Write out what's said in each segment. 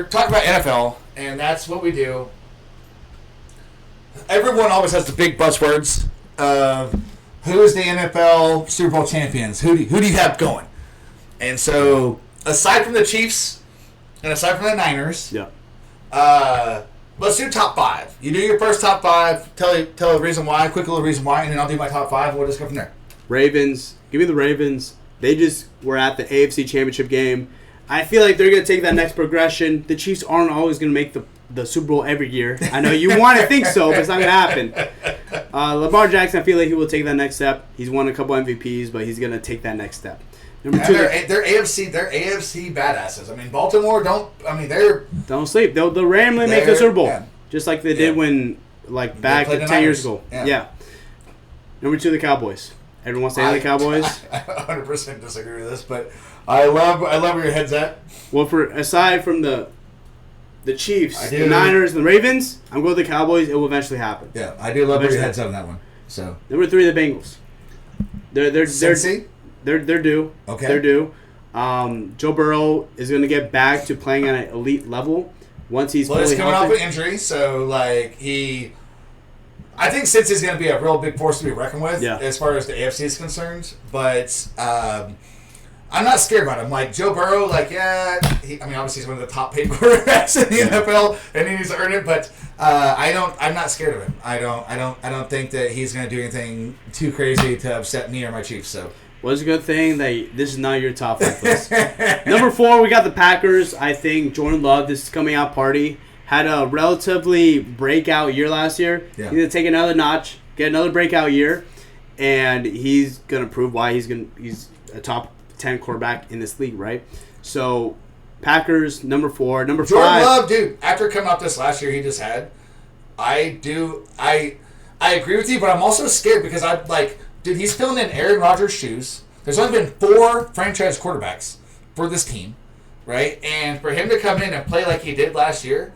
talking about NFL, and that's what we do. Everyone always has the big buzzwords of who's the NFL Super Bowl champions? Who do you have going? And so, aside from the Chiefs and aside from the Niners, let's do top five. You do your first top five. Tell a reason why, quick little reason why, and then I'll do my top five, and we'll just go from there. Ravens. Give me the Ravens. They just were at the AFC Championship game. I feel like they're going to take that next progression. The Chiefs aren't always going to make the Super Bowl every year. I know you want to think so, but it's not going to happen. Lamar Jackson, I feel like he will take that next step. He's won a couple MVPs, but he's going to take that next step. Number two, they're AFC badasses. I mean, Baltimore don't sleep. They'll randomly make the Super Bowl, just like they did when back 10 years ago. Yeah. Number two, the Cowboys. Everyone wants to say the Cowboys. I 100% disagree with this, but I love where your head's at. Well, aside from the Chiefs, the Niners, and the Ravens, I'm going with the Cowboys. It will eventually happen. Yeah, I do love where your head's at on that one. So number three, the Bengals. They're due. Okay. They're due. Joe Burrow is going to get back to playing at an elite level once he's fully he's coming healthy. off an injury, so I think Cincy's going to be a real big force to be reckoned with as far as the AFC is concerned. But I'm not scared about him. Like Joe Burrow, obviously he's one of the top paid quarterbacks in the NFL, and he needs to earn it. But I'm not scared of him. I don't think that he's going to do anything too crazy to upset me or my Chiefs. So. Well, it's a good thing that this is not your top five list. Number four, we got the Packers. I think Jordan Love, this is coming out party, had a relatively breakout year last year. Yeah. He's going to take another notch, get another breakout year, and he's going to prove why he's a top 10 quarterback in this league, right? So, Packers, number four. Number Jordan five. Love, dude, after coming off this last year he just had, I agree with you, but I'm also scared because dude, he's filling in Aaron Rodgers' shoes. There's only been 4 franchise quarterbacks for this team, right? And for him to come in and play like he did last year,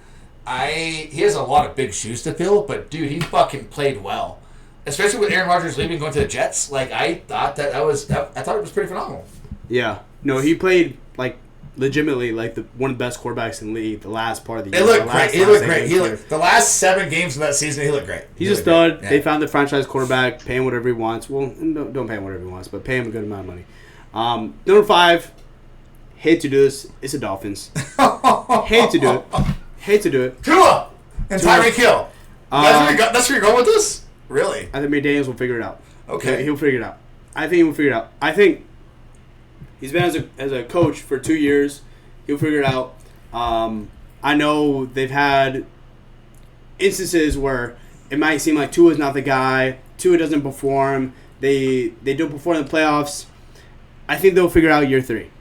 he has a lot of big shoes to fill, but dude, he fucking played well. Especially with Aaron Rodgers leaving, going to the Jets. I thought it was pretty phenomenal. Yeah. No, he played legitimately one of the best quarterbacks in the league the last part of the year. It looked great. He looked great. The last 7 games of that season, he looked great. He's a stud. Yeah. They found the franchise quarterback, pay him whatever he wants. Well, don't pay him whatever he wants, but pay him a good amount of money. Number 5, hate to do this. It's the Dolphins. Hate to do it. Tua and Tyreek Hill. That's where you're going with this? Really? I think McDaniels will figure it out. Okay. He'll figure it out. I think he will figure it out. I think he's been as a coach for 2 years. He'll figure it out. I know they've had instances where it might seem like Tua's not the guy. Tua doesn't perform. They don't perform in the playoffs. I think they'll figure out year 3.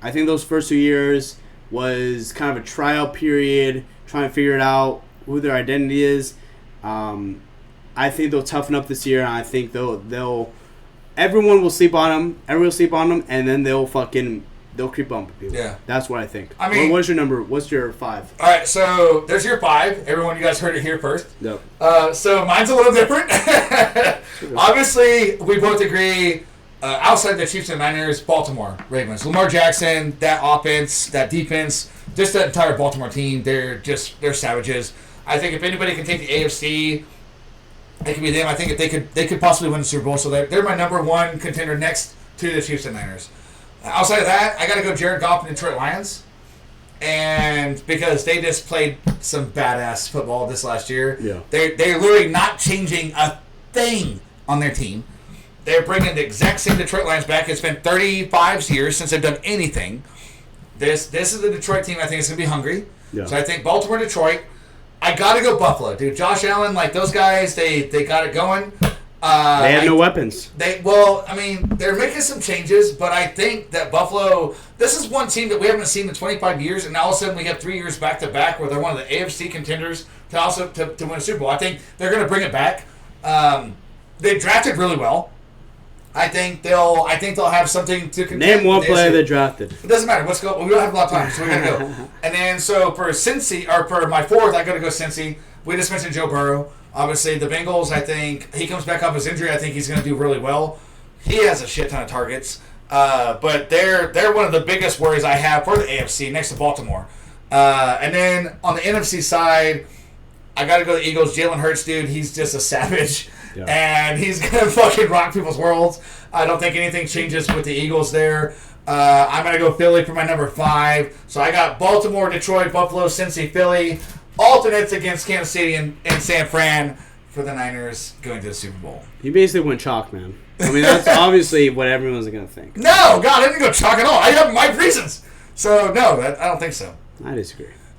I think those first 2 years was kind of a tryout period, trying to figure it out, who their identity is. I think they'll toughen up this year, and I think they'll everyone will sleep on them. Everyone will sleep on them, and then they'll creep on people. Yeah, that's what I think. I mean, what's your number? What's your 5? All right, so there's your 5. Everyone, you guys heard it here first. Yep. So mine's a little different. Obviously, we both agree. Outside the Chiefs and Niners, Baltimore Ravens, Lamar Jackson, that offense, that defense, just that entire Baltimore team, they're savages. I think if anybody can take the AFC, it could be them. I think if they could possibly win the Super Bowl. So they're my number 1 contender next to the Chiefs and Niners. Outside of that, I got to go Jared Goff and Detroit Lions. And because they just played some badass football this last year. Yeah. They're literally not changing a thing on their team. They're bringing the exact same Detroit Lions back. It's been 35 years since they've done anything. This is the Detroit team I think is going to be hungry. Yeah. So I think Baltimore, Detroit. I got to go Buffalo, dude. Josh Allen, those guys, they got it going. They have no weapons. They're making some changes, but I think that Buffalo, this is one team that we haven't seen in 25 years, and all of a sudden we have 3 years back-to-back where they're one of the AFC contenders to win a Super Bowl. I think they're going to bring it back. They drafted really well. I think they'll have something to contend. Name one player they drafted. It doesn't matter. Let's go. We don't have a lot of time, so we're going to go. And then, so for Cincy, or for my 4th, I got to go Cincy. We just mentioned Joe Burrow. Obviously, the Bengals, I think, he comes back off his injury. I think he's going to do really well. He has a shit ton of targets. But they're one of the biggest worries I have for the AFC next to Baltimore. And then on the NFC side, I got to go to the Eagles. Jalen Hurts, dude, he's just a savage. Yeah. And he's going to fucking rock people's worlds. I don't think anything changes with the Eagles there. I'm going to go Philly for my number 5. So I got Baltimore, Detroit, Buffalo, Cincy, Philly. Alternates against Kansas City and San Fran for the Niners going to the Super Bowl. You basically went chalk, man. I mean, that's obviously what everyone's going to think. No, God, I didn't go chalk at all. I have my reasons. So, no, I don't think so. I disagree.